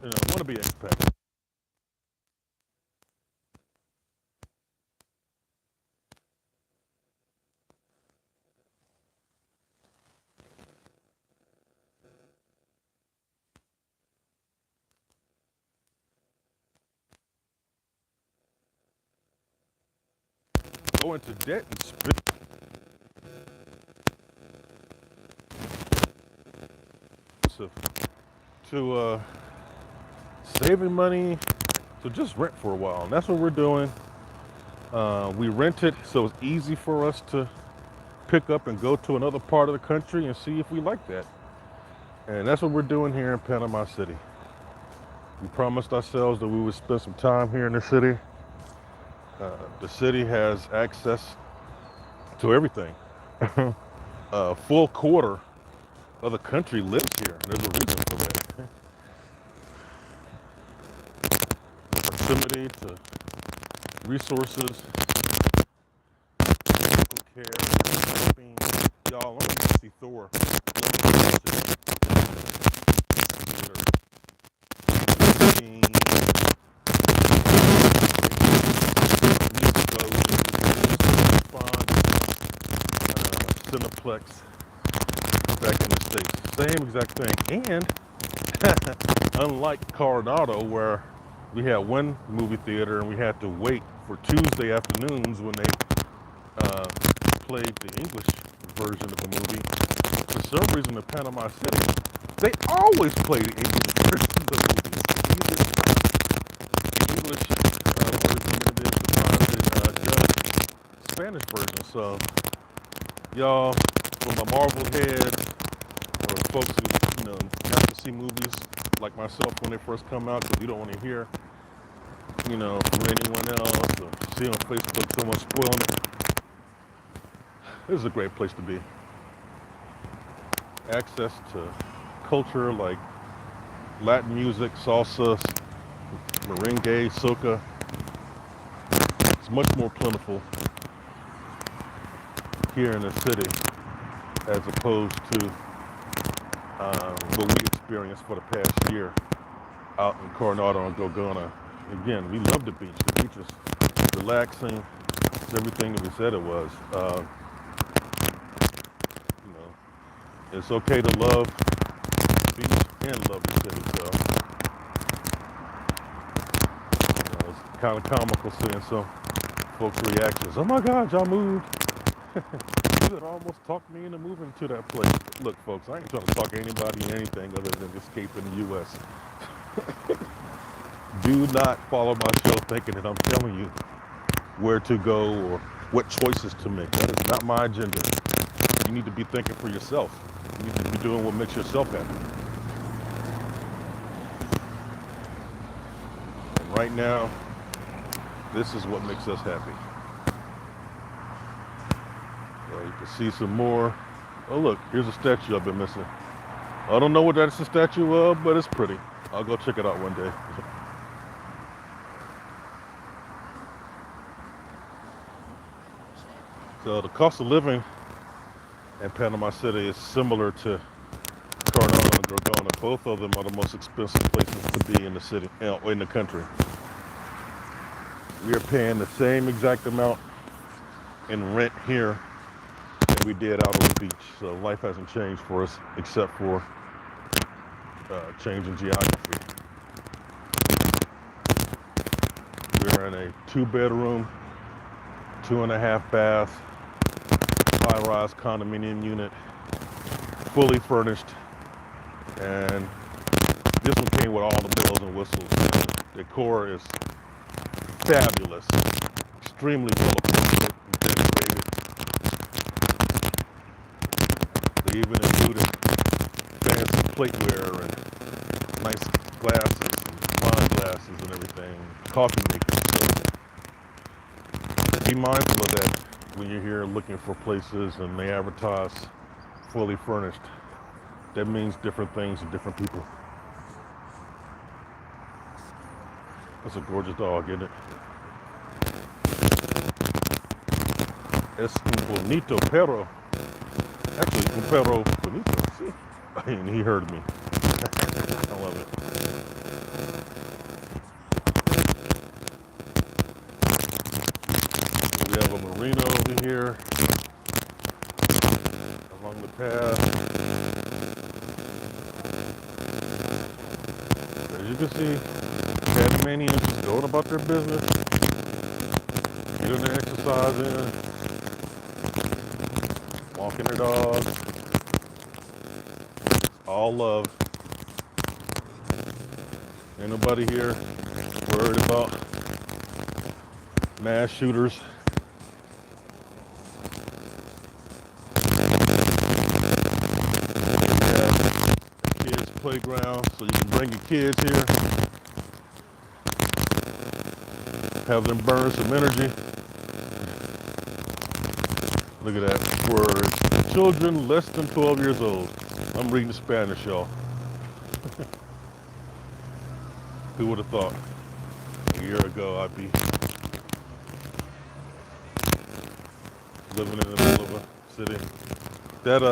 want to be expat. Go into debt and spend. To saving money to just rent for a while, and that's what we're doing. We rent it so it's easy for us to pick up and go to another part of the country and see if we like that. And that's what we're doing here in Panama City. We promised ourselves that we would spend some time here in the city. The city has access to everything. A full quarter of the country lives here, and there's a reason for that. Proximity to resources, medical care, shopping. Y'all, I'm gonna see Thor. Cineplex back in the States. Same exact thing. And unlike Coronado, where we had one movie theater and we had to wait for Tuesday afternoons when they played the English version of the movie, for some reason in Panama City, they always play the English version of the movie. Either English version and then the Spanish version. So, y'all, from the Marvel head, or folks who have to see movies like myself when they first come out, because you don't want to hear, from anyone else or see on Facebook someone spoiling it. This is a great place to be. Access to culture like Latin music, salsa, merengue, soca. It's much more plentiful here in the city as opposed to what we experienced for the past year out in Coronado and Gorgona. Again, we love the beach. The beach is relaxing. It's everything that we said it was. It's okay to love the beach and love the city. So, it's kind of comical seeing some folks' reactions. Oh my God, y'all moved. You had almost talked me into moving to that place. Look, folks, I ain't trying to talk anybody anything other than escaping the U.S. Do not follow my show thinking that I'm telling you where to go or what choices to make. That is not my agenda. You need to be thinking for yourself. You need to be doing what makes yourself happy. And right now, this is what makes us happy. So you can see some more. Oh look, here's a statue I've been missing. I don't know what that's a statue of, but it's pretty. I'll go check it out one day. So the cost of living in Panama City is similar to Coronado and Gorgona. Both of them are the most expensive places to be in the city, in the country. We are paying the same exact amount in rent here that we did out on the beach. So life hasn't changed for us except for change in geography. We're in a 2-bedroom, 2.5 bath, high-rise condominium unit, fully furnished, and this one came with all the bells and whistles. The decor is fabulous, extremely well appointed and decorated. They even included fancy plateware and nice glasses, and wine glasses and everything, coffee makers. So be mindful of that when you're here looking for places and they advertise fully furnished. That means different things to different people. That's a gorgeous dog, isn't it? Es un bonito perro. Actually, un perro bonito. See? I mean, he heard me. I love it. We have a marina over here along the path. As you can see, Tasmanians just going about their business, getting their exercise in, walking their dogs. All love. Ain't nobody here worried about mass shooters. Yeah, kids' playground, so you can bring your kids here, have them burn some energy. Look at that. For children less than 12 years old. I'm reading Spanish, y'all. Who would have thought a year ago I'd be living in the middle of a city? That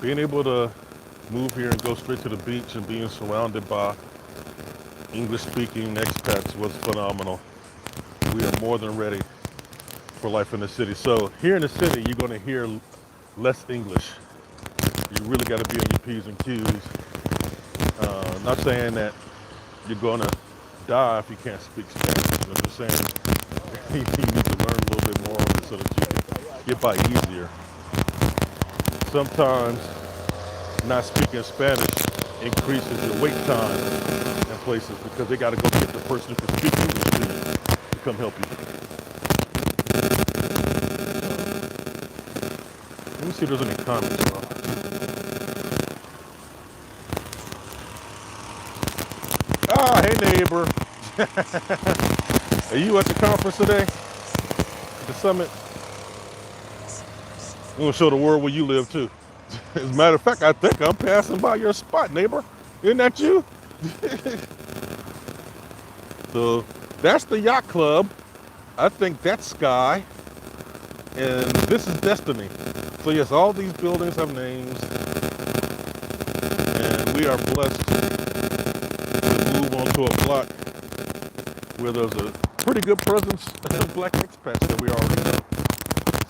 being able to move here and go straight to the beach and being surrounded by English-speaking expats was phenomenal. We are more than ready for life in the city. So here in the city, you're going to hear less English. You really got to be on your P's and Q's. Not saying that you're going to die if you can't speak Spanish. I'm just saying you need to learn a little bit more so that you can get by easier. Sometimes not speaking Spanish increases your wait time in places because they got to go get the person who can speak English to you to come help you. Let me see if there's any comments. Ah, hey neighbor. Are you at the conference today? The summit? I'm gonna show the world where you live too. As a matter of fact, I think I'm passing by your spot, neighbor. Isn't that you? So that's the yacht club. I think that's Sky. And this is Destiny. So yes, all these buildings have names. And we are blessed to move onto a block where there's a pretty good presence of black expats that we already know.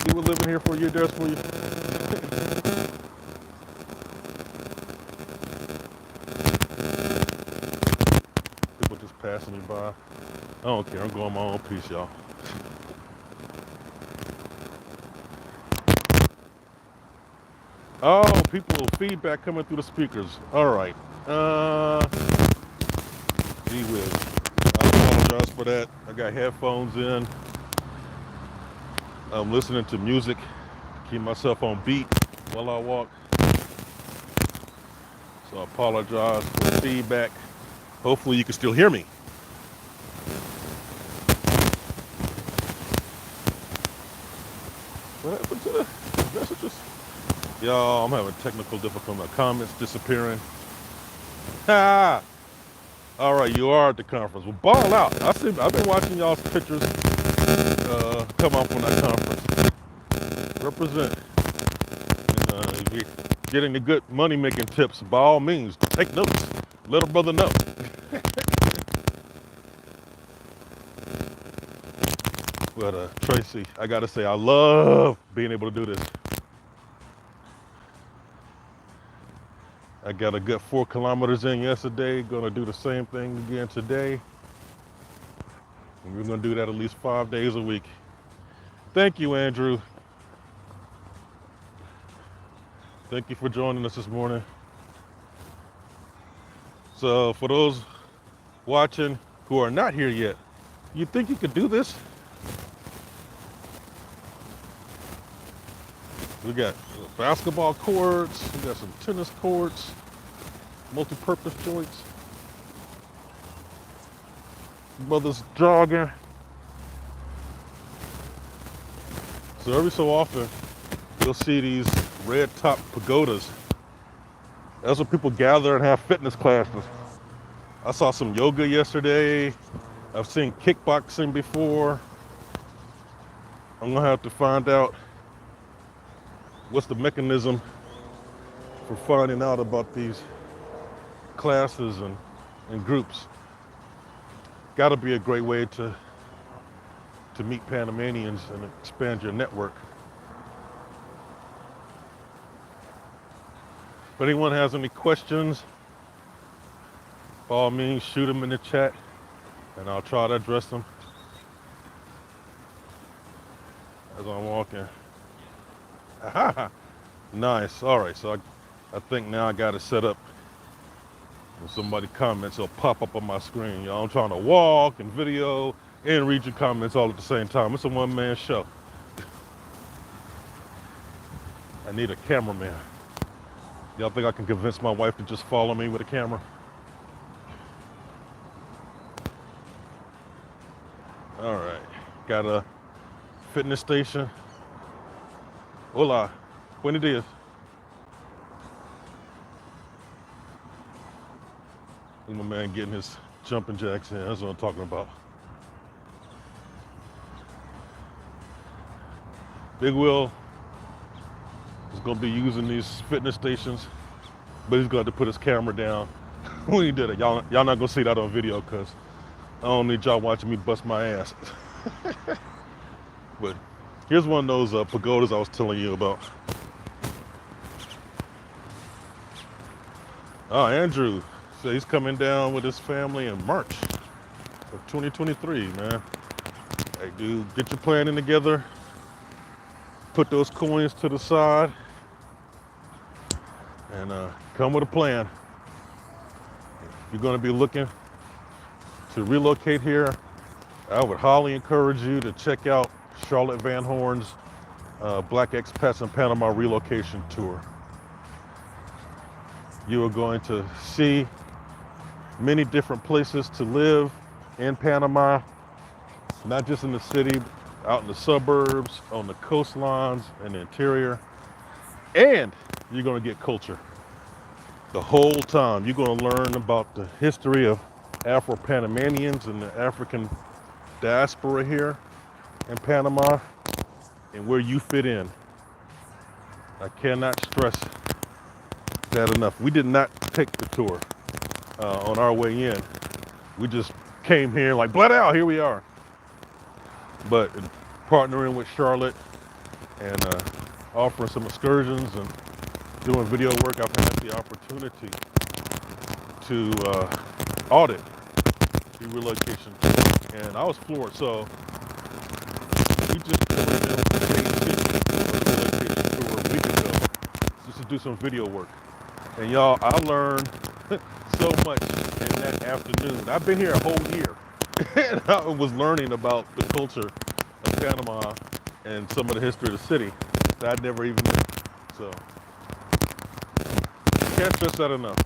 See, we're living here for you, there's for you. People just passing me by. I don't care, I'm going my own piece, y'all. Oh, people, feedback coming through the speakers. All right. Gee whiz. I apologize for that. I got headphones in. I'm listening to music, keep myself on beat while I walk. So I apologize for the feedback. Hopefully you can still hear me. What happened to the messages? Y'all, I'm having technical difficulty. My comments disappearing. Ha! All right, you are at the conference. Well, ball out. I've been watching y'all's pictures come up from that conference. Represent. And if you're getting the good money-making tips, by all means, take notes. Let a brother know. But Tracy, I gotta say, I love being able to do this. I got a good 4 kilometers in yesterday. Gonna do the same thing again today. And we're gonna do that at least 5 days a week. Thank you, Andrew. Thank you for joining us this morning. So for those watching who are not here yet, you think you could do this? We got basketball courts, we got some tennis courts, multi-purpose joints. Brothers jogging. So every so often, you'll see these red top pagodas. That's where people gather and have fitness classes. I saw some yoga yesterday. I've seen kickboxing before. I'm gonna have to find out what's the mechanism for finding out about these classes and groups. Got to be a great way to meet Panamanians and expand your network. If anyone has any questions, by all means, shoot them in the chat, and I'll try to address them as I'm walking. Nice. All right, so I think now I got it set up. When somebody comments, it'll pop up on my screen. Y'all, I'm trying to walk and video and read your comments all at the same time. It's a one-man show. I need a cameraman. Y'all think I can convince my wife to just follow me with a camera? All right, got a fitness station. Hola, buenos dias. My man getting his jumping jacks in. That's what I'm talking about. Big Will is going to be using these fitness stations, but he's going to put his camera down when he did it. Y'all not going to see that on video because I don't need y'all watching me bust my ass. But here's one of those pagodas I was telling you about. Oh, Andrew. So he's coming down with his family in March of 2023, man. Hey, dude, get your planning together. Put those coins to the side. And come with a plan. If you're going to be looking to relocate here, I would highly encourage you to check out Charlotte Van Horn's Black Expats in Panama Relocation Tour. You are going to see many different places to live in Panama, not just in the city, out in the suburbs, on the coastlines, in the interior. And you're going to get culture the whole time. You're going to learn about the history of Afro-Panamanians and the African diaspora here in Panama and where you fit in. I cannot stress that enough. We did not take the tour on our way in. We just came here like, blood out, here we are. But partnering with Charlotte and offering some excursions and doing video work, I've had the opportunity to audit the relocation. And I was floored. So we just joined them for the relocation tour a week ago just to do some video work. And y'all, I learned so much in that afternoon. I've been here a whole year and I was learning about the culture of Panama and some of the history of the city that I'd never even knew. So can't stress that enough.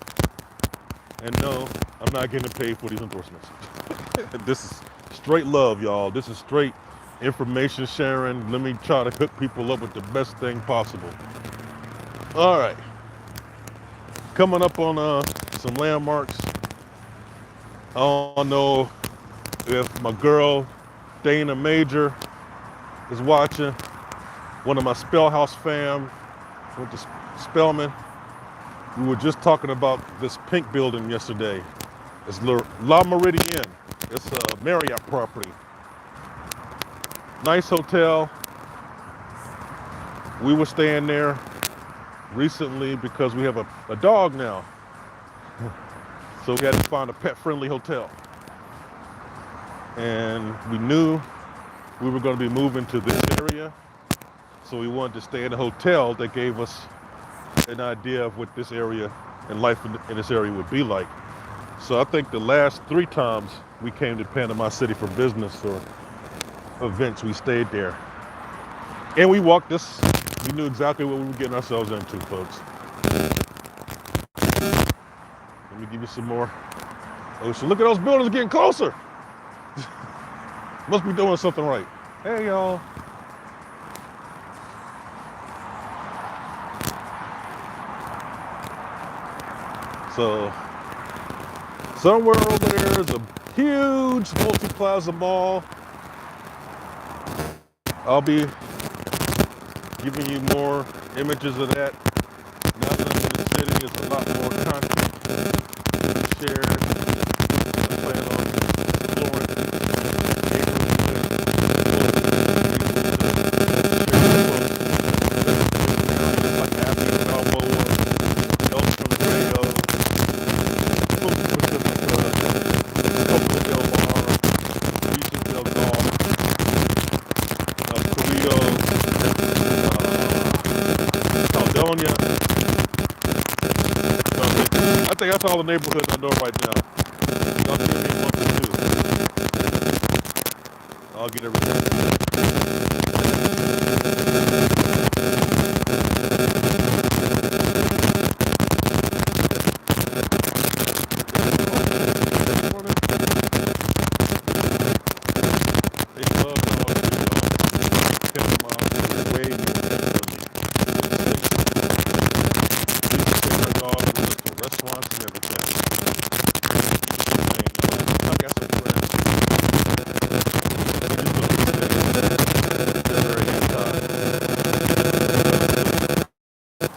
And no, I'm not getting paid for these endorsements. This is straight love, y'all. This is straight information sharing. Let me try to hook people up with the best thing possible. All right. Coming up on some landmarks. I don't know if my girl Dana Major is watching. One of my Spellhouse fam went to Spellman. We were just talking about this pink building yesterday. It's La Meridian. It's a Marriott property. Nice hotel. We were staying there recently because we have a dog now. So we had to find a pet-friendly hotel. And we knew we were going to be moving to this area. So we wanted to stay in a hotel that gave us an idea of what this area and life in this area would be like. So I think the last 3 times we came to Panama City for business or events, we stayed there. And we walked this, we knew exactly what we were getting ourselves into, folks. Let me give you some more ocean. Look at those buildings getting closer. Must be doing something right. Hey, y'all. So somewhere over there is a huge multi-plaza mall. I'll be giving you more images of that. Now that I'm in the city, it's a lot more concrete. shared. I plan on exploring I think that's all the neighborhoods I know right now. Y'all give me a month or two. I'll get everything.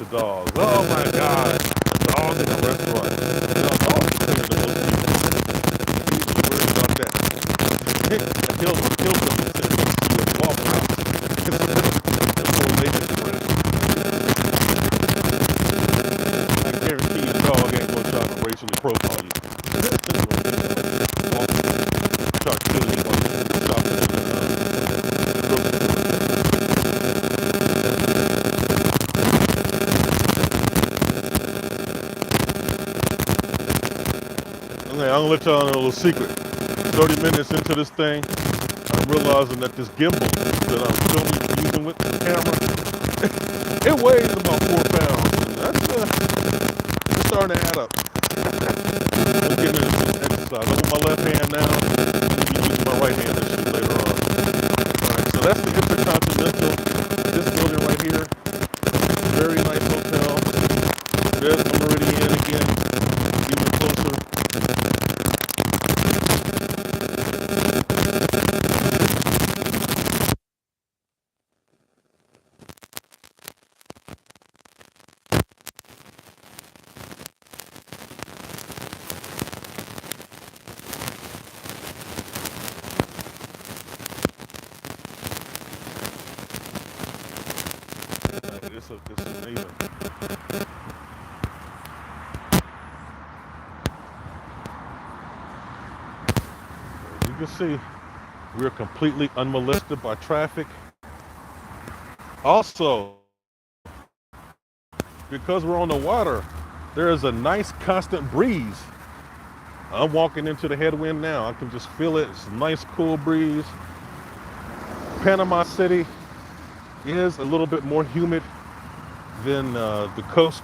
Dogs. Oh my God. Dogs in the restaurant. Dogs are cleaner than most people. Worried about that. I killed them. He was walking out. The poor lady friend. I guarantee your dog ain't gonna try to racially profile you. Try to kill you while you're shopping in the grocery store. Okay, I'm gonna let y'all know a little secret. 30 minutes into this thing, I'm realizing that this gimbal that I'm filming using with the camera, it weighs about 4 pounds. That's it's starting to add up. I'm getting into some exercise. I'm with my left hand now. I'm gonna be using my right hand to shoot later on. Alright, so that's the Intercontinental. This building right here. Very nice hotel. There's the Meridian again. Even closer. It's amazing. As you can see, we're completely unmolested by traffic. Also, because we're on the water, there is a nice constant breeze. I'm walking into the headwind now. I can just feel it. It's a nice cool breeze. Panama City is a little bit more humid than the coast.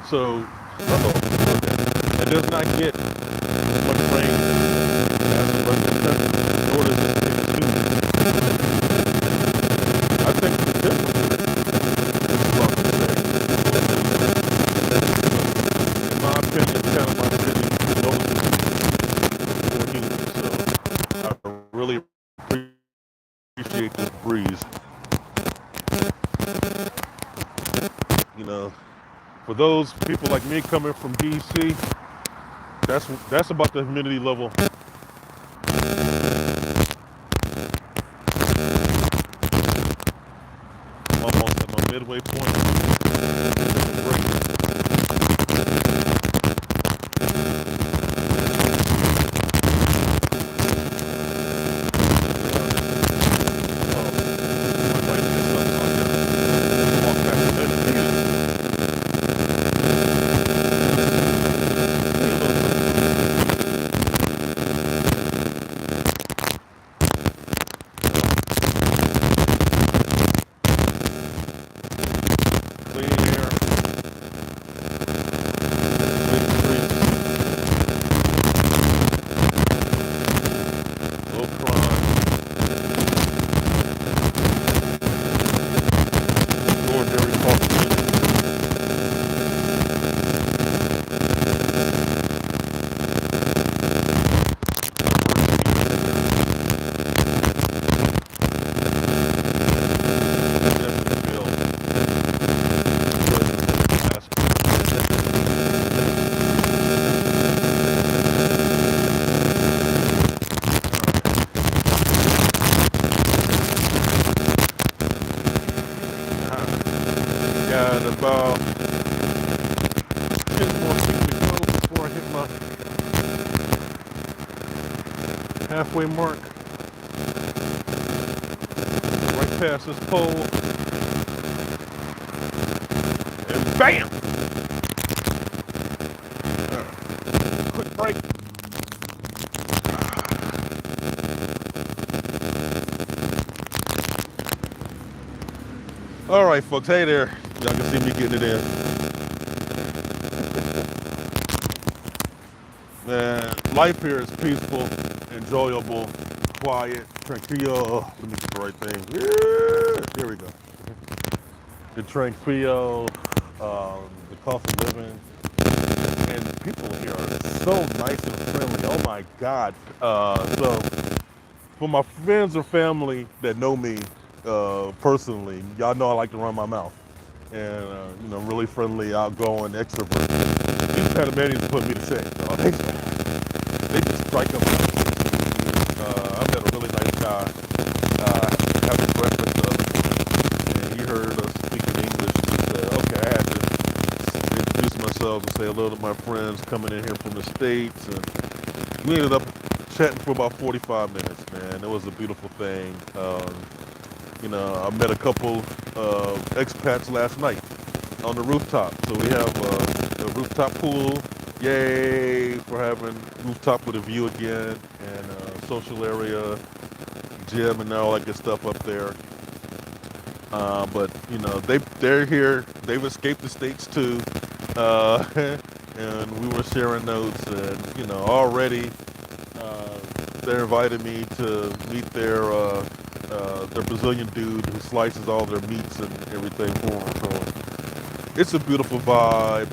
So, it does not get much rain as the rest of the country, nor does it get humid. I think the difference is about the same. In my opinion, Panama City is noticeably more humid. So, I really appreciate this breeze. You know, for those people like me coming from DC, that's about the humidity level. Almost at my midway point. got about 10 more feet to go before I hit my halfway mark. Right past this pole. And bam! Quick break. All right, folks. Hey there. Y'all can see me getting it in. Man, life here is peaceful, enjoyable, quiet, tranquilo. Let me get the right thing. Yeah, there we go. The tranquilo, the cost of living, and the people here are so nice and friendly. Oh my God. So for my friends or family that know me personally, y'all know I like to run my mouth. And, I'm really friendly, outgoing, extrovert. These Panamanians put me to shame. They just strike up. I met a really nice guy having breakfast the other day, and he heard us speaking English and said, okay, I had to introduce myself and say hello to my friends coming in here from the States. And we ended up chatting for about 45 minutes, man. It was a beautiful thing. I met a couple expats last night on the rooftop. So we have a rooftop pool. Yay for having rooftop with a view again, and social area, gym, and all that good stuff up there. But they're here. They've escaped the States too, and we were sharing notes. And already they're inviting me to meet their Brazilian dude who slices all their meats and everything for them. So it's a beautiful vibe.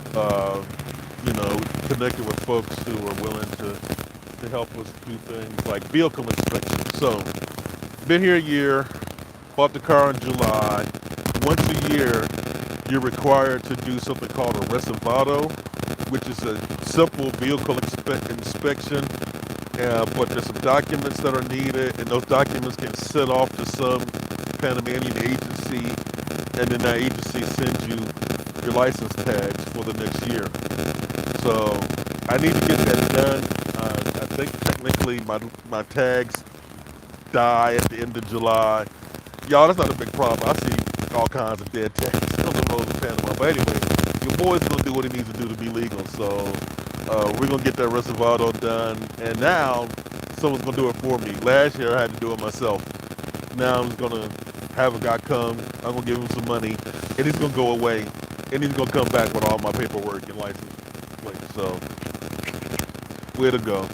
Connected with folks who are willing to help us do things like vehicle inspection. So been here a year, bought the car in July. Once a year, you're required to do something called a reservado, which is a simple vehicle inspection. But there's some documents that are needed, and those documents can send off to some Panamanian agency, and then that agency sends you your license tags for the next year. So I need to get that done. I think technically my tags die at the end of July. Y'all, that's not a big problem. I see all kinds of dead tags on the road in Panama. But anyway, your boy's gonna do what he needs to do to be legal. So we're gonna get that reservado done. And now someone's gonna do it for me. Last year I had to do it myself. Now I'm just gonna have a guy come. I'm gonna give him some money, and he's gonna go away, and he's gonna come back with all my paperwork and license plate. So, way to go.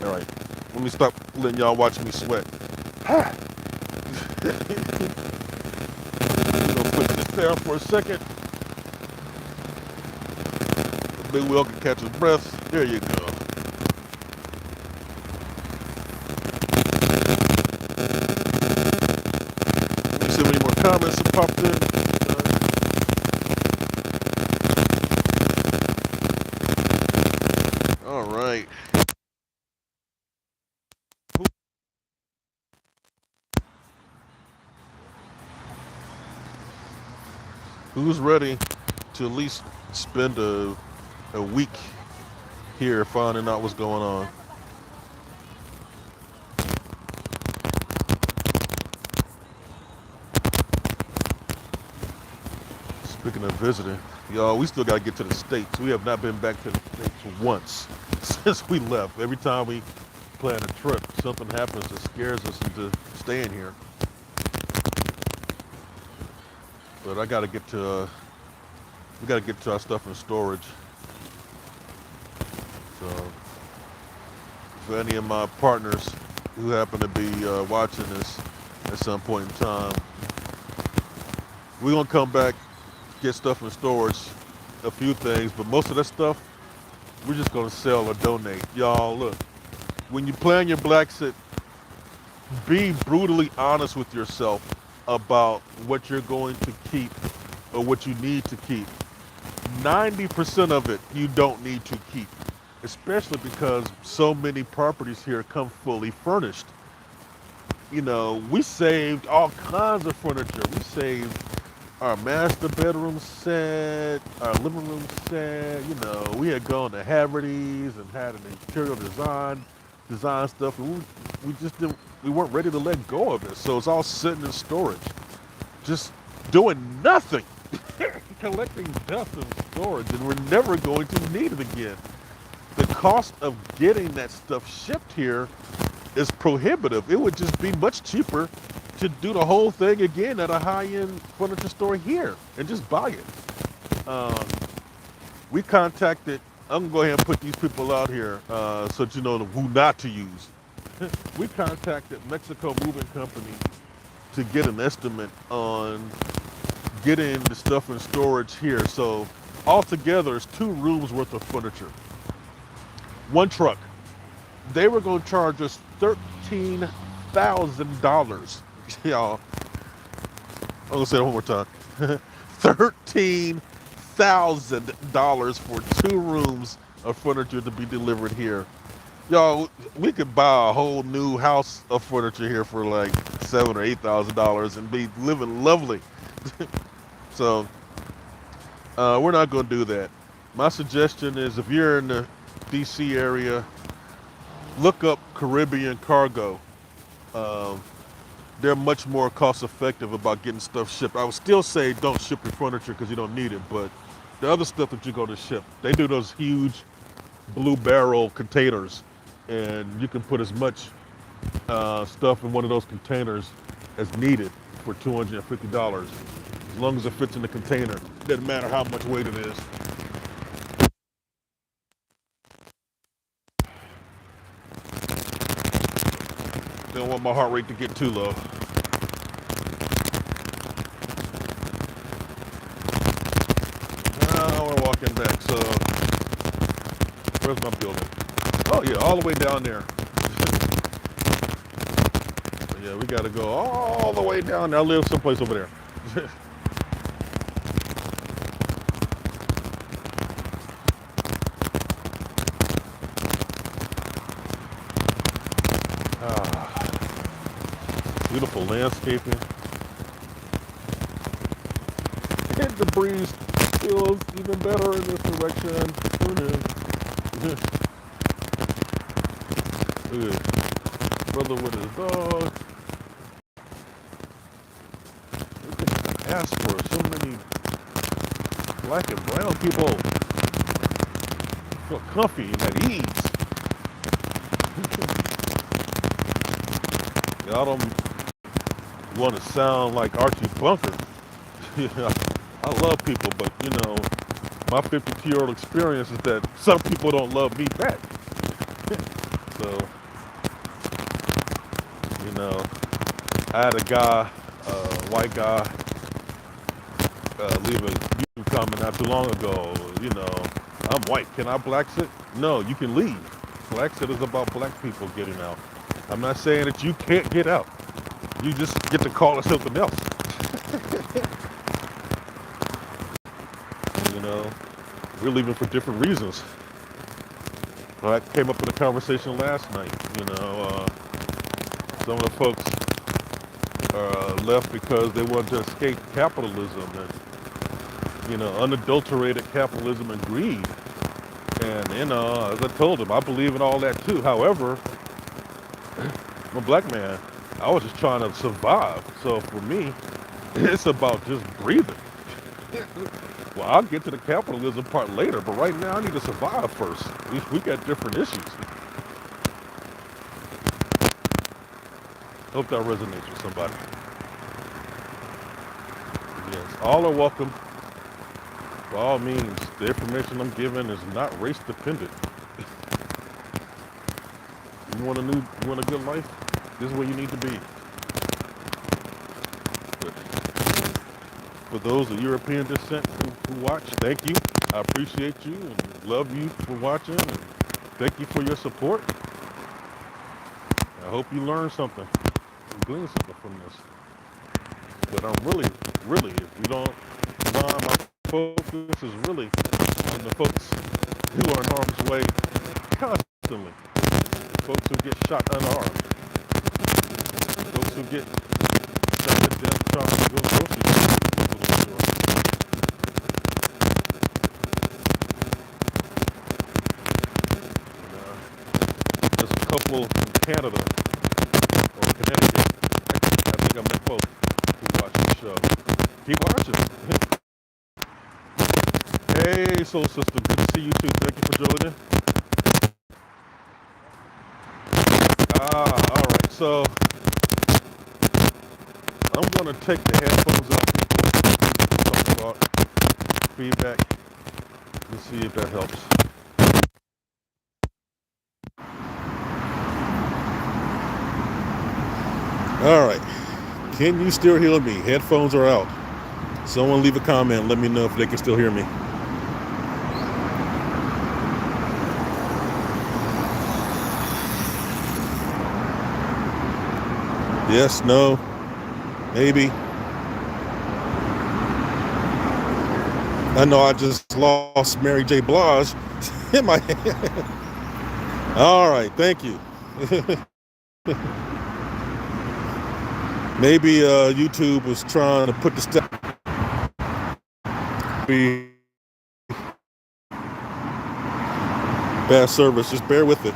All right, let me stop letting y'all watch me sweat. We're gonna put this down for a second. The big wheel can catch his breath. There you go. Let me see how many more comments have popped in. All right. Who's ready to at least spend a week here finding out what's going on? Speaking of visiting, y'all, we still got to get to the States. We have not been back to the States once since we left. Every time we plan a trip, something happens that scares us into staying here. But I got to get to, we got to get to our stuff in storage. So, for any of my partners who happen to be watching this at some point in time, we're going to come back, get stuff in storage, a few things, but most of that stuff, we're just going to sell or donate. Y'all, look, when you plan your black sit, be brutally honest with yourself about what you're going to keep or what you need to keep. 90% of it you don't need to keep, especially because so many properties here come fully furnished. We saved all kinds of furniture. We saved our master bedroom set, our living room set. You know, we had gone to Haverty's and had an interior design stuff. And we just didn't, we weren't ready to let go of it. So it's all sitting in storage, just doing nothing, collecting dust in storage, and we're never going to need it again. The cost of getting that stuff shipped here is prohibitive. It would just be much cheaper to do the whole thing again at a high-end furniture store here and just buy it. We contacted, I'm gonna go ahead and put these people out here so that you know who not to use. We contacted Mexico Moving Company to get an estimate on getting the stuff in storage here. So altogether, it's 2 rooms worth of furniture, 1 truck. They were going to charge us $13,000. Y'all, I'm going to say it one more time. $13,000 for 2 rooms of furniture to be delivered here. Y'all, we could buy a whole new house of furniture here for like $7,000 or $8,000 and be living lovely. So we're not going to do that. My suggestion is if you're in the DC area, look up Caribbean Cargo. They're much more cost effective about getting stuff shipped. I would still say don't ship your furniture because you don't need it, but the other stuff that you're going to ship, they do those huge blue barrel containers, and you can put as much stuff in one of those containers as needed for $250, as long as it fits in the container. Doesn't matter how much weight it is. Don't want my heart rate to get too low. Now we're walking back, so where's my building? Oh yeah, all the way down there. Yeah, we gotta go all the way down there. I live someplace over there. Beautiful landscaping. And the breeze feels even better in this direction. Who knew? Look at brother with his dog. We could ask for so many black and brown people feel comfy and at ease. Y'all don't want to sound like Archie Bunker. I love people, but you know, my 52-year-old experience is that some people don't love me back. So, you know, I had a guy, white guy, leave a YouTube comment not too long ago. You know, I'm white. Can I black sit? No, you can leave. Black sit is about black people getting out. I'm not saying that you can't get out. You just get to call it something else. You know, we're leaving for different reasons. Well, that came up in a conversation last night. You know, some of the folks left because they wanted to escape capitalism and, you know, unadulterated capitalism and greed. And, you know, as I told them, I believe in all that too. However, I'm a black man. I was just trying to survive. So for me, it's about just breathing. Well, I'll get to the capitalism part later, but right now I need to survive first. We got different issues. Hope that resonates with somebody. Yes, all are welcome. By all means, the information I'm giving is not race dependent. You want a good life? This is where you need to be. But for those of European descent who watch, thank you. I appreciate you and love you for watching. And thank you for your support. I hope you learned something and gleaned something from this. But I'm really, if you don't mind, my focus is really on the folks who are in harm's way constantly. Folks who get shot unarmed. Folks who get shot to death trying to go grocery shopping. couple in Canada or Connecticut. I think I met both who watch the show. Keep watching. Hey, Soul System. Good to see you too. Thank you for joining. All right. So I'm going to take the headphones out. Talk about feedback. Let's see if that helps. All right. Can you still hear me? Headphones are out. Someone leave a comment. Let me know if they can still hear me. Yes, no, maybe. I know I just lost Mary J. Blige in my head. All right, thank you. Maybe YouTube was trying to put the step. Bad service, just bear with it.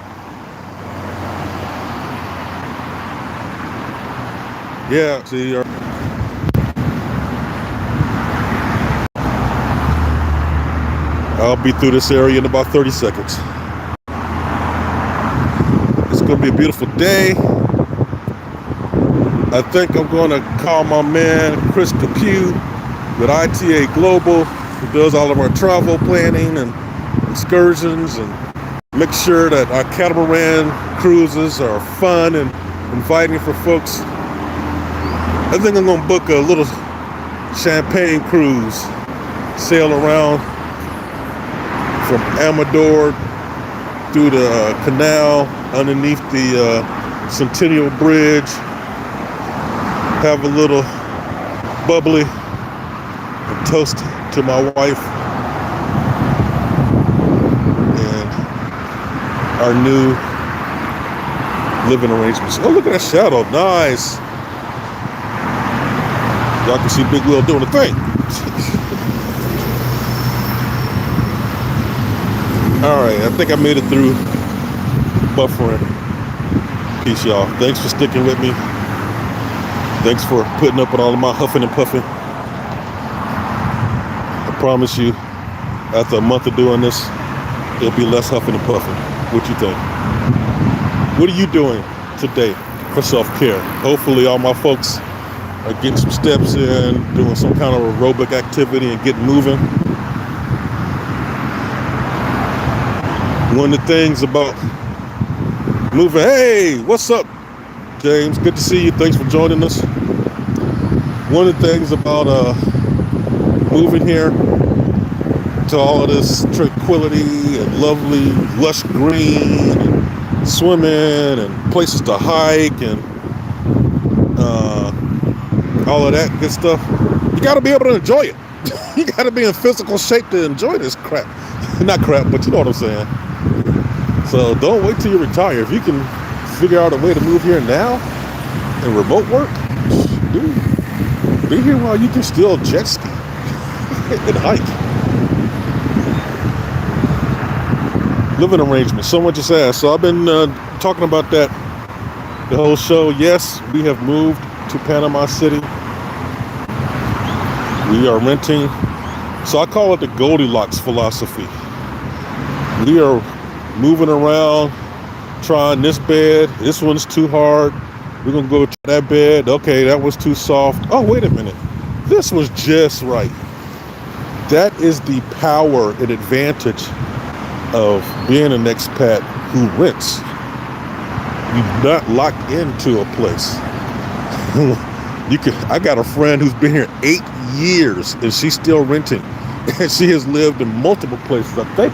Yeah, see, I'll be through this area in about 30 seconds. It's going to be a beautiful day. I think I'm going to call my man Chris Depew with ITA Global, who does all of our travel planning and excursions, and make sure that our catamaran cruises are fun and inviting for folks. I think I'm going to book a little champagne cruise, sail around from Amador through the canal underneath the Centennial Bridge, have a little bubbly and toast to my wife and our new living arrangements. Oh, look at that shadow. Nice. Y'all can see Big Will doing the thing. All right, I think I made it through buffering. Peace, y'all. Thanks for sticking with me. Thanks for putting up with all of my huffing and puffing. I promise you, after a month of doing this, it'll be less huffing and puffing. What you think? What are you doing today for self-care? Hopefully all my folks are getting some steps in, doing some kind of aerobic activity and getting moving. One of the things about moving, hey, what's up, James? Good to see you. Thanks for joining us. One of the things about moving here to all of this tranquility and lovely lush green and swimming and places to hike and all of that good stuff, you got to be able to enjoy it. You got to be in physical shape to enjoy this crap. Not crap, but you know what I'm saying. So don't wait till you retire. If you can figure out a way to move here now and remote work, dude, be here while you can still jet ski and hike. Living arrangements. Someone just asked. So I've been talking about that the whole show. Yes, we have moved to Panama City. We are renting. So I call it the Goldilocks philosophy. We are moving around, trying this bed. This one's too hard. We're going to go to that bed. Okay, that was too soft. Oh, wait a minute. This was just right. That is the power and advantage of being an expat who rents. You're not locked into a place. I got a friend who's been here 8 years and she's still renting. And she has lived in multiple places. I think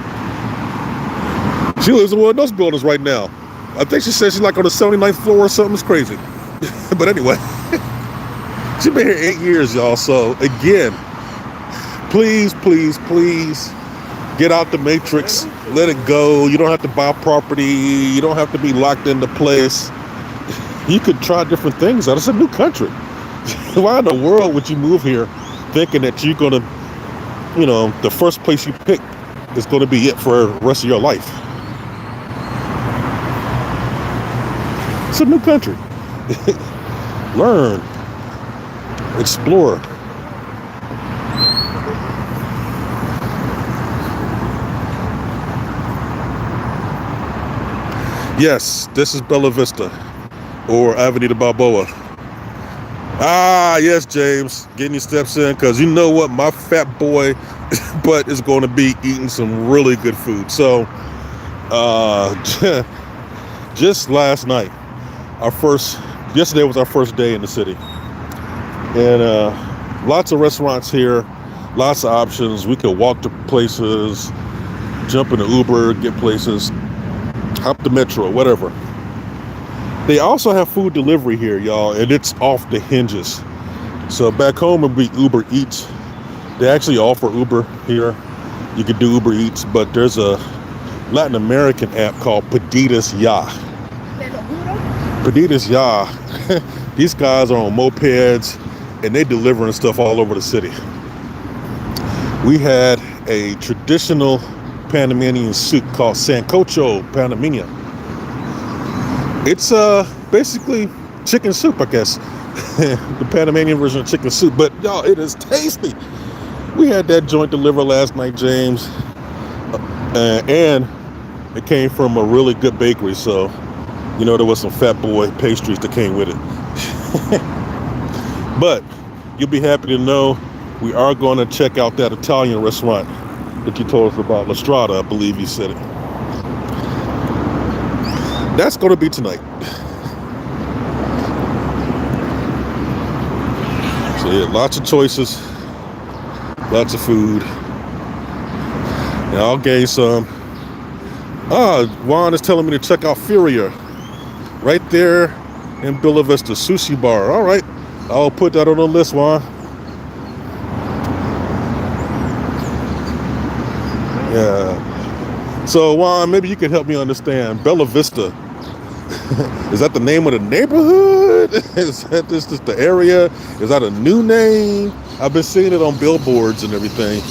she lives in one of those buildings right now. I think she said she's like on the 79th floor or something. It's crazy. But anyway, she's been here 8 years, y'all. So again, please, please, please get out the matrix. Let it go. You don't have to buy property. You don't have to be locked into place. You could try different things out. It's a new country. Why in the world would you move here thinking that you're going to, the first place you pick is going to be it for the rest of your life? It's a new country. Learn, explore. Yes, this is Bella Vista or Avenida Balboa. Ah, yes, James, getting your steps in, because you know what, my fat boy butt is going to be eating some really good food. So, just last night, yesterday was our first day in the city, and lots of restaurants here, lots of options. We could walk to places, jump in an Uber, get places, hop the metro, whatever. They also have food delivery here, y'all, and it's off the hinges. So back home would be Uber Eats. They actually offer Uber here. You could do Uber Eats, but there's a Latin American app called Pedidas Ya. Pedidas Ya. These guys are on mopeds, and they delivering stuff all over the city. We had a traditional Panamanian soup called Sancocho Panamanian. It's basically chicken soup, I guess. The Panamanian version of chicken soup, but y'all, it is tasty. We had that joint delivered last night, James, and it came from a really good bakery, so you know there was some fat boy pastries that came with it. But you'll be happy to know we are going to check out that Italian restaurant that you told us about, La Strada, I believe you said it. That's going to be tonight. So yeah, lots of choices, lots of food. And I'll gain some. Juan is telling me to check out Furia, right there in Bella Vista, sushi bar. All right, I'll put that on the list, Juan. Yeah. So Juan, maybe you can help me understand Bella Vista. Is that the name of the neighborhood? Is that just the area? Is that a new name? I've been seeing it on billboards and everything.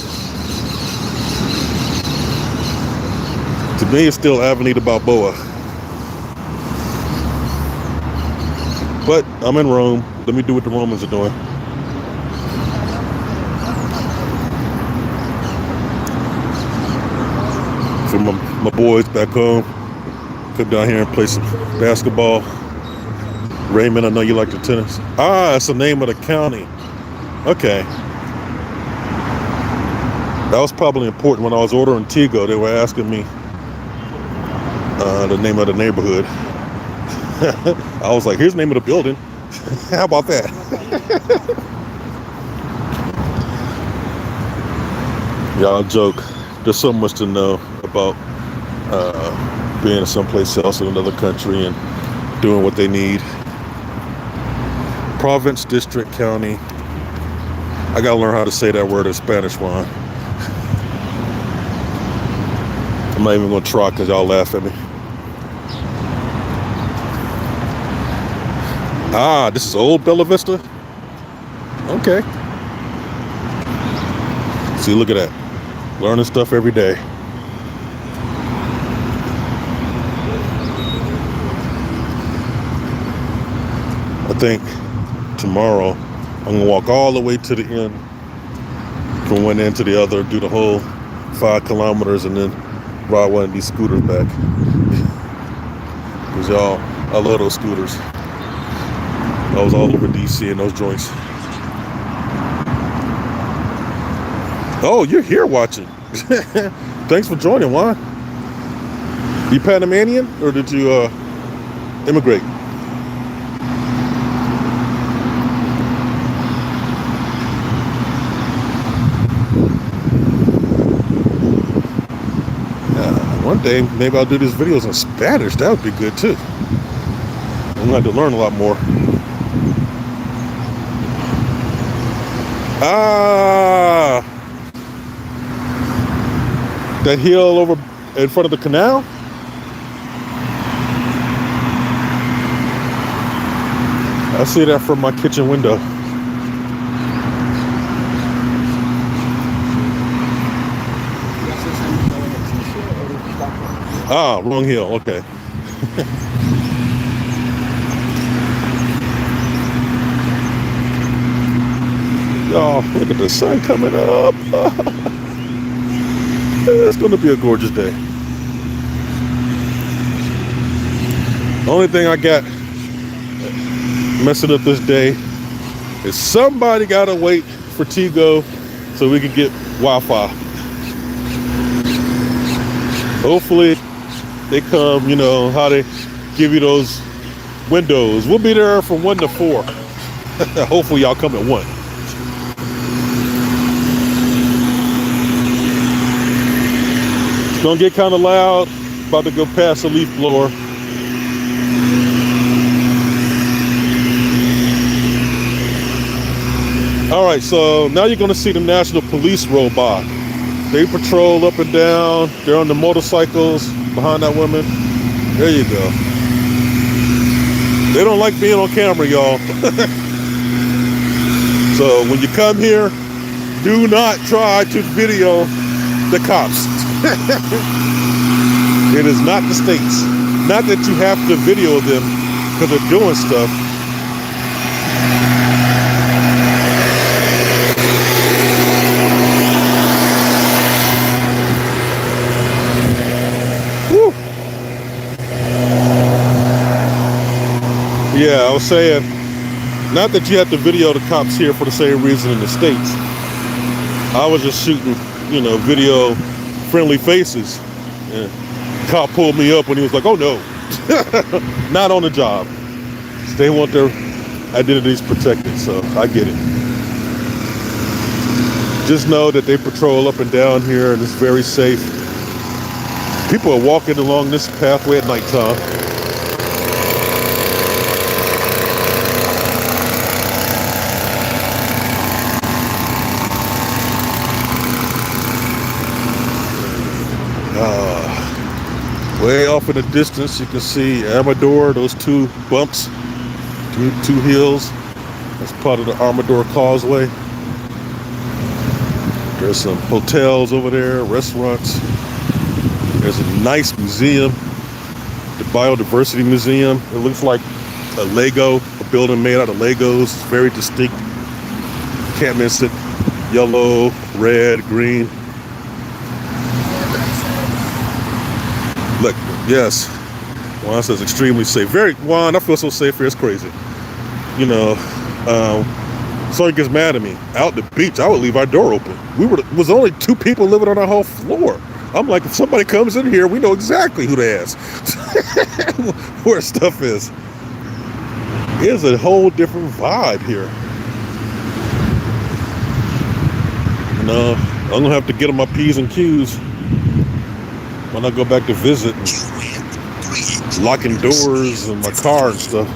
To me, it's still Avenida Balboa. But I'm in Rome. Let me do what the Romans are doing. For my boys back home, come down here and play some basketball. Raymond, I know you like the tennis. It's the name of the county. Okay. That was probably important when I was ordering Tigo. They were asking me the name of the neighborhood. I was like, here's the name of the building. How about that? Y'all joke. There's so much to know about being someplace else in another country and doing what they need. Province, district, county. I gotta learn how to say that word in Spanish, Juan. I'm not even gonna try because y'all laugh at me. This is old Bella Vista? Okay. See, look at that. Learning stuff every day. I think tomorrow I'm gonna walk all the way to the end, from one end to the other, do the whole 5 kilometers, and then ride one of these scooters back. Because y'all, I love those scooters. I was all over DC in those joints. Oh, you're here watching. Thanks for joining, Juan. You Panamanian, or did you immigrate? One day, maybe I'll do these videos in Spanish. That would be good too. I'm going to learn a lot more. That hill over in front of the canal? I see that from my kitchen window. Wrong hill, okay. Oh, look at the sun coming up. It's going to be a gorgeous day. The only thing I got messing up this day is somebody got to wait for Tigo so we can get Wi-Fi. Hopefully they come, you know, how they give you those windows. We'll be there from 1 to 4. Hopefully y'all come at 1. It's gonna get kind of loud. About to go past a leaf blower. All right, so now you're gonna see the National Police roll by. They patrol up and down. They're on the motorcycles behind that woman. There you go. They don't like being on camera, y'all. So when you come here, do not try to video the cops. It is not the States. Not that you have to video them because they're doing stuff. Woo. Yeah, I was saying, not that you have to video the cops here for the same reason in the States. I was just shooting, you know, video friendly faces. And cop pulled me up when he was like, oh no, not on the job. They want their identities protected, so I get it. Just know that they patrol up and down here and it's very safe. People are walking along this pathway at nighttime. Way off in the distance, you can see Amador, those 2 bumps, two hills. That's part of the Amador Causeway. There's some hotels over there, restaurants. There's a nice museum, the Biodiversity Museum. It looks like a Lego, a building made out of Legos. It's very distinct. Can't miss it. Yellow, red, green. Look, yes, Juan says extremely safe. Juan, I feel so safe here, it's crazy. You know, someone gets mad at me. Out the beach, I would leave our door open. Was only 2 people living on our whole floor. I'm like, if somebody comes in here, we know exactly who to ask. Where stuff is. It's a whole different vibe here. You know, I'm gonna have to get on my P's and Q's when I go back to visit, and locking doors in my car and stuff.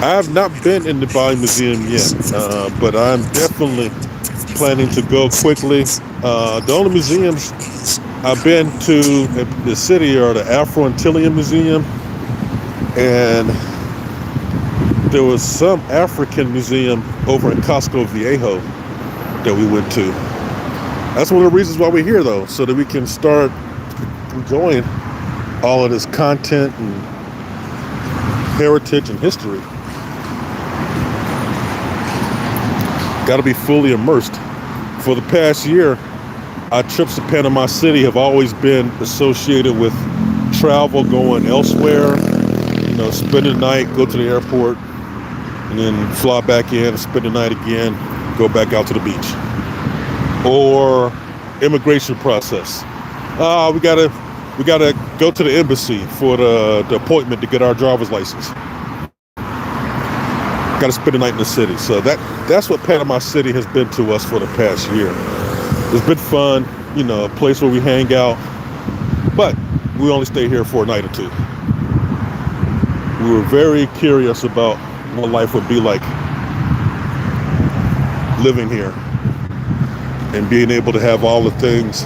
I have not been in the Bali Museum yet, but I'm definitely planning to go quickly. The only museums I've been to in the city are the Afro-Antillean Museum, and there was some African museum over in Casco Viejo that we went to. That's one of the reasons why we're here, though, so that we can start enjoying all of this content and heritage and history. Got to be fully immersed. For the past year, our trips to Panama City have always been associated with travel going elsewhere. You know, spend the night, go to the airport, and then fly back in and spend the night again, go back out to the beach. Or immigration process. We gotta go to the embassy for the appointment to get our driver's license. Gotta spend the night in the city. So that's what Panama City has been to us for the past year. It's been fun, you know, a place where we hang out, but we only stay here for a night or 2. We were very curious about what life would be like living here and being able to have all the things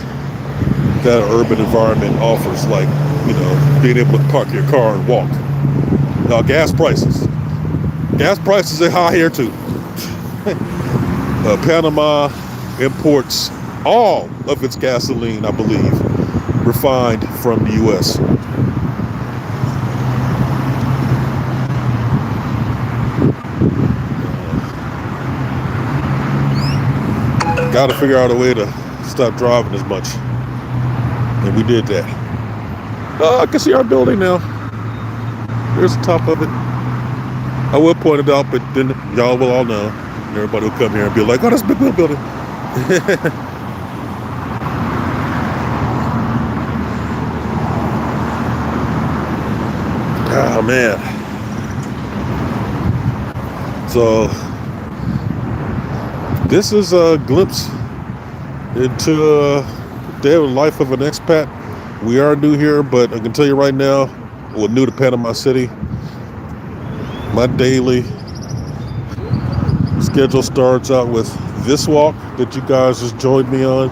that an urban environment offers, like, you know, being able to park your car and walk. Now, gas prices are high here too. Panama imports all of its gasoline, I believe, refined from the U.S. got to figure out a way to stop driving as much. And we did that. I can see our building now. There's the top of it. I will point it out, but then y'all will all know. And everybody will come here and be like, oh, that's a big building. Oh, man. So, this is a glimpse into the daily life of an expat. We are new here, but I can tell you right now, we're new to Panama City. My daily schedule starts out with this walk that you guys just joined me on.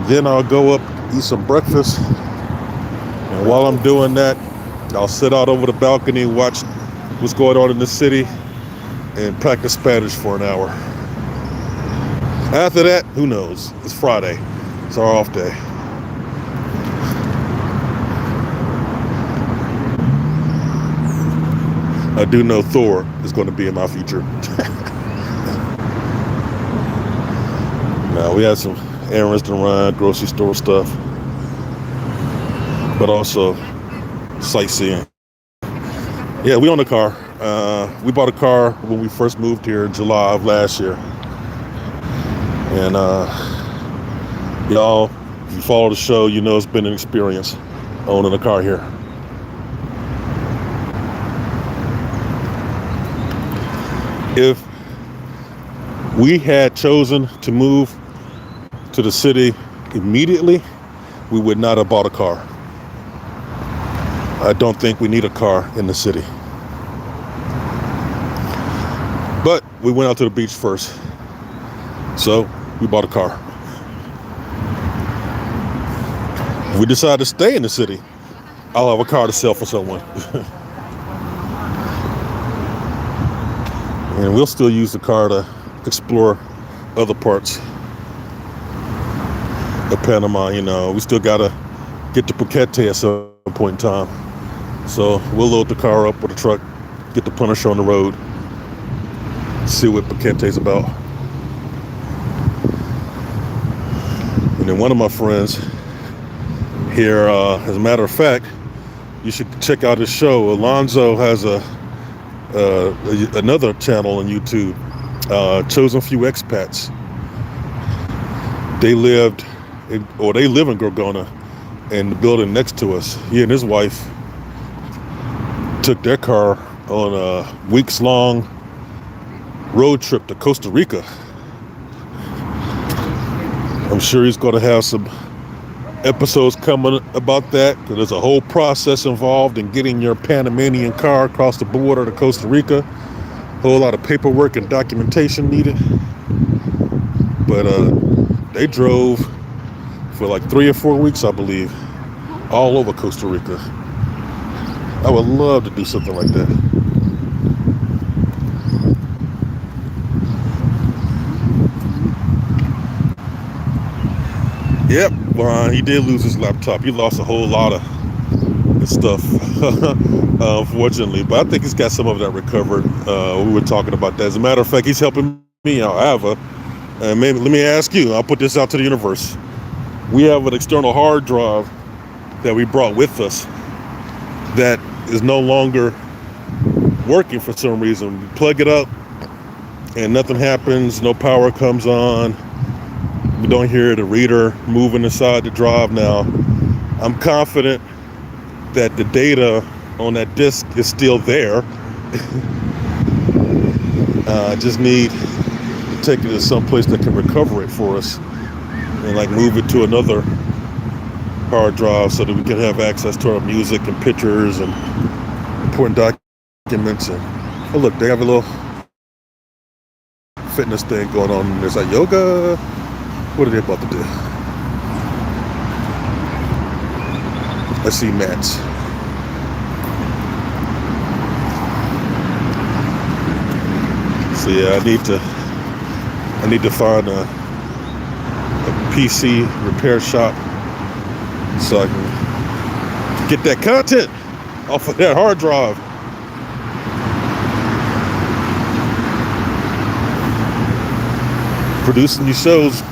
Then I'll go up, eat some breakfast. And while I'm doing that, I'll sit out over the balcony, watch what's going on in the city, and practice Spanish for an hour. After that, who knows? It's Friday. It's our off day. I do know Thor is going to be in my future. Now, we had some errands to run, grocery store stuff, but also sightseeing. Yeah, we own a car. We bought a car when we first moved here in July of last year. And y'all, if you follow the show, you know it's been an experience owning a car here. If we had chosen to move to the city immediately, we would not have bought a car. I don't think we need a car in the city. But we went out to the beach first. So we bought a car. If we decide to stay in the city, I'll have a car to sell for someone. And we'll still use the car to explore other parts of Panama. You know, we still gotta get to Paquete at some point in time. So we'll load the car up with a truck, get the Punisher on the road, see what Paquete's about. And then one of my friends here, as a matter of fact, you should check out his show. Alonzo has another channel on YouTube, Chosen Few Expats. They live in Gorgona, and the building next to us. He and his wife took their car on a weeks-long road trip to Costa Rica. I'm sure he's going to have some episodes coming about that, because there's a whole process involved in getting your Panamanian car across the border to Costa Rica. A whole lot of paperwork and documentation needed. But they drove for like 3 or 4 weeks, I believe, all over Costa Rica. I would love to do something like that. Yep, well, he did lose his laptop. He lost a whole lot of stuff, unfortunately. But I think he's got some of that recovered. We were talking about that. As a matter of fact, he's helping me out. Maybe let me ask you. I'll put this out to the universe. We have an external hard drive that we brought with us that is no longer working for some reason. We plug it up and nothing happens. No power comes on. We don't hear the reader moving inside the drive now. I'm confident that the data on that disk is still there. I just need to take it to some place that can recover it for us and like move it to another hard drive so that we can have access to our music and pictures and important documents. And oh look, they have a little fitness thing going on. There's like yoga. What are they about to do? I see mats. So yeah, I need to find a PC repair shop so I can get that content off of that hard drive. producing these shows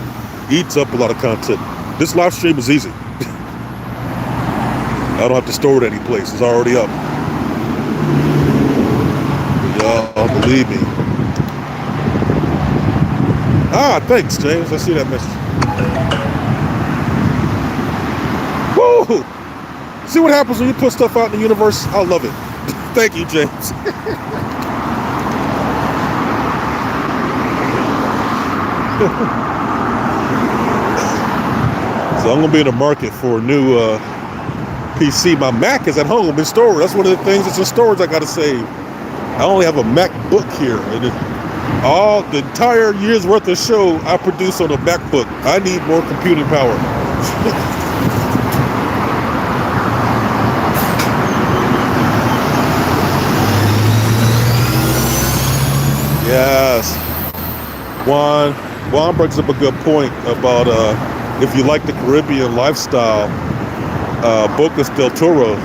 eats up a lot of content. This live stream is easy. I don't have to store it any place. It's already up. Y'all believe me. Ah, thanks, James. I see that message. Woo! See what happens when you put stuff out in the universe? I love it. Thank you, James. So I'm gonna be in the market for a new PC. My Mac is at home in storage. That's one of the things that's in storage I gotta save. I only have a MacBook here, and all the entire year's worth of show I produce on a MacBook. I need more computing power. Yes. Juan brings up a good point about if you like the Caribbean lifestyle, Bocas del Toro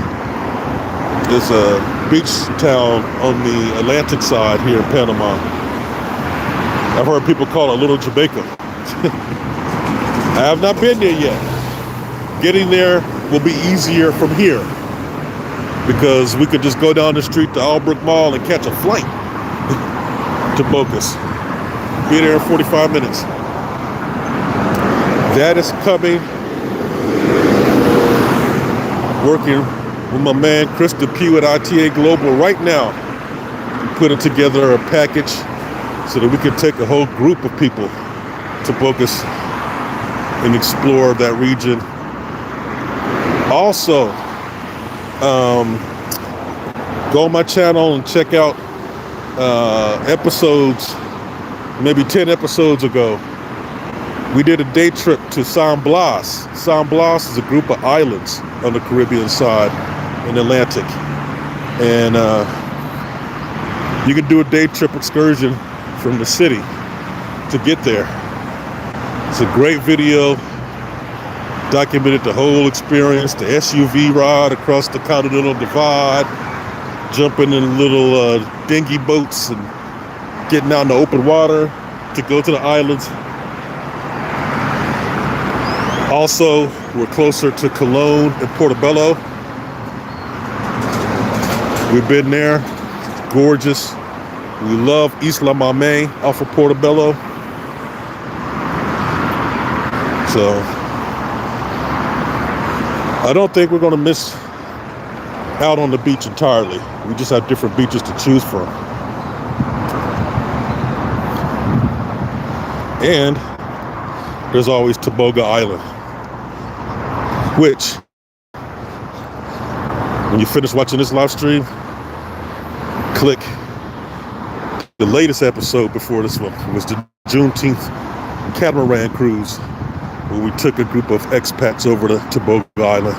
is a beach town on the Atlantic side here in Panama. I've heard people call it Little Jamaica. I have not been there yet. Getting there will be easier from here because we could just go down the street to Albrook Mall and catch a flight to Bocas. Be there in 45 minutes. That is coming. Working with my man Chris DePew at ITA Global right now, putting together a package so that we can take a whole group of people to Bocas and explore that region. Also, go on my channel and check out episodes, maybe 10 episodes ago. We did a day trip to San Blas. San Blas is a group of islands on the Caribbean side in the Atlantic. And you can do a day trip excursion from the city to get there. It's a great video, documented the whole experience, the SUV ride across the Continental Divide, jumping in little dinghy boats and getting out in the open water to go to the islands. Also, we're closer to Cologne and Portobello. We've been there. It's gorgeous. We love Isla Mame off of Portobello. So, I don't think we're going to miss out on the beach entirely. We just have different beaches to choose from. And there's always Toboga Island, which, when you finish watching this live stream, click the latest episode before this one. It was the Juneteenth catamaran cruise, where we took a group of expats over to Toboga Island.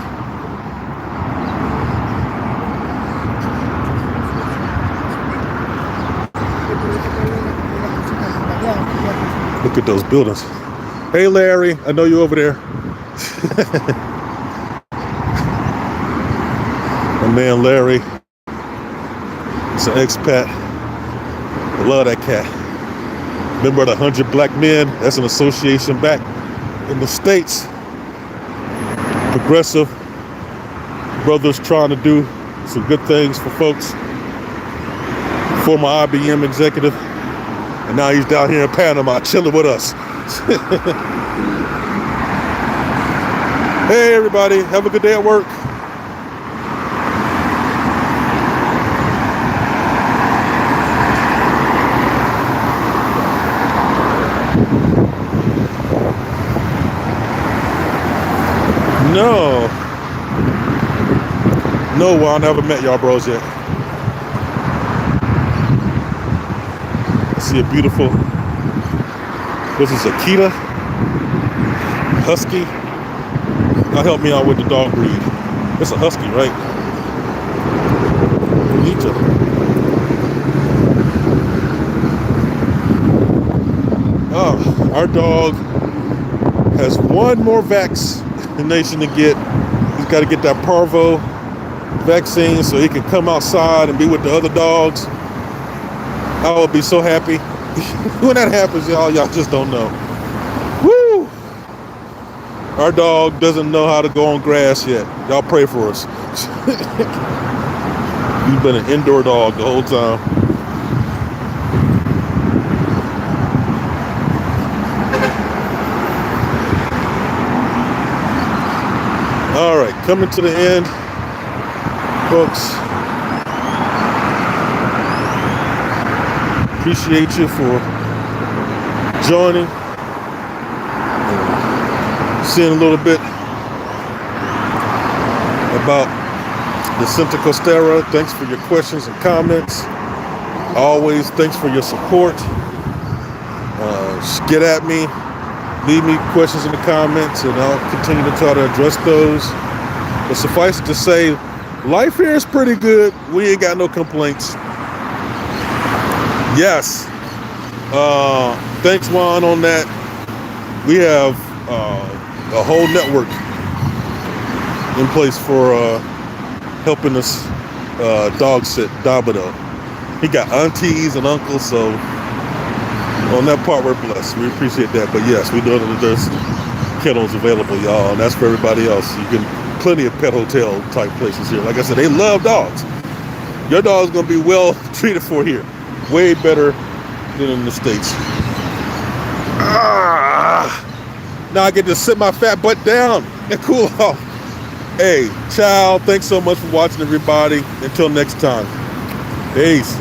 Look at those buildings. Hey Larry, I know you over there. My man Larry, he's an expat. I love that cat. Member of the 100 Black Men. That's an association back in the States. Progressive brothers trying to do some good things for folks. Former IBM executive. And now he's down here in Panama chilling with us. Hey everybody, have a good day at work. No, well, I never met y'all bros yet. I see a beautiful, this is Akita, Husky. Now help me out with the dog breed. It's a Husky, right? Akita. Oh, our dog has one more vaccination to get. He's got to get that parvo vaccine so he can come outside and be with the other dogs. I would be so happy. When that happens, y'all just don't know. Woo! Our dog doesn't know how to go on grass yet. Y'all pray for us. He's been an indoor dog the whole time. All right, coming to the end, folks. Appreciate you for joining, seeing a little bit about the Cinta Costera. Thanks for your questions and comments. Always, thanks for your support. Get at me, leave me questions in the comments, and I'll continue to try to address those. But suffice it to say, life here is pretty good. We ain't got no complaints. Yes. Thanks, Juan, on that. We have a whole network in place for helping us dog sit Dabado. He got aunties and uncles, so on that part we're blessed. We appreciate that. But yes, we know that there's kennels available, y'all, and that's for everybody else. You can plenty of pet hotel type places here. Like I said, they love dogs. Your dog's gonna be well treated for here. Way better than in the States. Now I get to sit my fat butt down and cool off. Hey, ciao. Thanks so much for watching, everybody. Until next time. Peace.